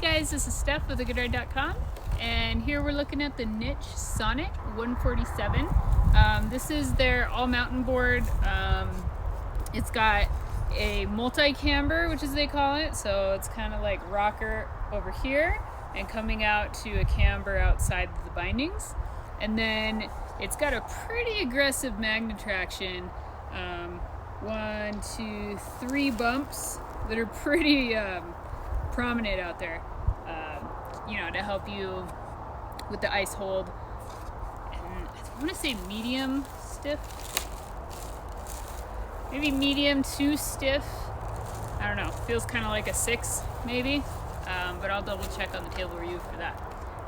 guys, this is Steph with thegoodride.com, and here we're looking at the niche Sonnet 147. This is their all-mountain board. It's got a multi-camber, which is they call it, so it's kind of like rocker over here and coming out to a camber outside the bindings. And then it's got a pretty aggressive magnet traction. 1, 2, 3 bumps that are pretty prominent out there, to help you with the ice hold. And I want to say medium stiff, maybe medium to stiff. I don't know, feels kind of like a 6 maybe, but I'll double check on the table review for that.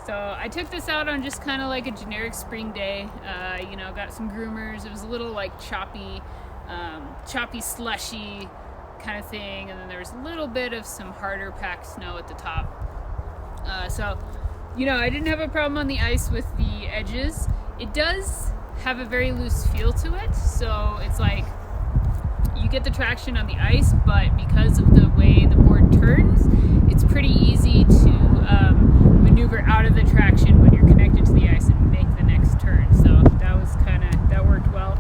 So I took this out on just kind of like a generic spring day. Got some groomers. It was a little like choppy, slushy kind of thing, and then there was a little bit of some harder packed snow at the top. I didn't have a problem on the ice with the edges. It does have a very loose feel to it, so it's like you get the traction on the ice, but because of the way the board turns, it's pretty easy to maneuver out of the traction when you're connected to the ice and make the next turn. So that worked well.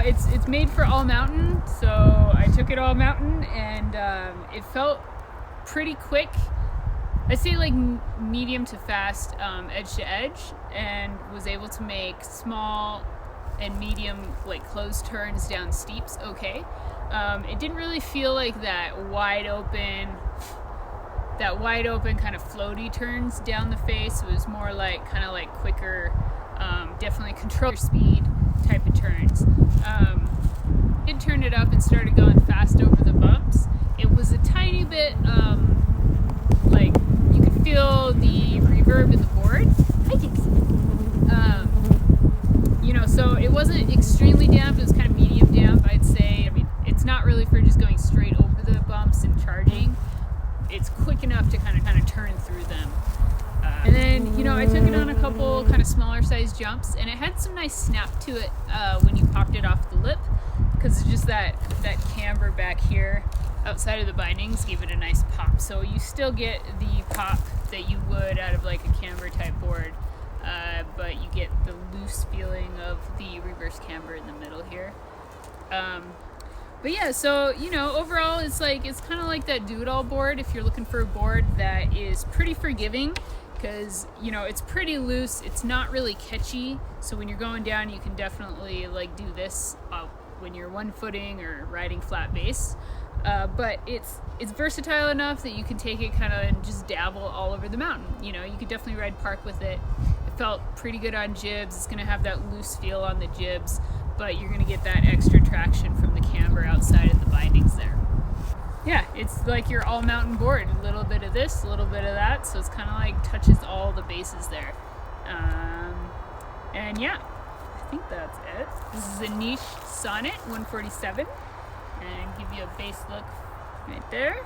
It's made for all mountain, so I took it all mountain, and it felt pretty quick. I'd say like medium to fast, edge to edge, and was able to make small and medium like closed turns down steeps okay. It didn't really feel like that wide open kind of floaty turns down the face. It was more like kind of like quicker, definitely control your speed type of turns. It turned it up and started going fast over the bumps. It was a tiny bit like you could feel the reverb in the board. I think so. So it wasn't extremely damp. It was kind of medium damp, I'd say. I mean, it's not really for just going straight over the bumps and charging. It's quick enough to kind of turn through them. And then, I took it on a couple kind of smaller size jumps, and it had some nice snap to it when you popped it off the lip, because it's just that camber back here outside of the bindings gave it a nice pop. So you still get the pop that you would out of like a camber type board, but you get the loose feeling of the reverse camber in the middle here. But yeah, so overall it's kind of like that do-it-all board if you're looking for a board that is pretty forgiving, because it's pretty loose, it's not really catchy, so when you're going down you can definitely like do this when you're one footing or riding flat base. But it's versatile enough that you can take it kind of and just dabble all over the mountain. You could definitely ride park with it. It felt pretty good on Jibs. It's gonna have that loose feel on the Jibs, but you're gonna get that extra traction from the camber outside of the bindings there. Yeah, it's like your all mountain board. A little bit of this, a little bit of that, so it's kind of like touches all the bases there. And yeah, I think that's it. This is a niche Sonnet 147, and give you a base look right there.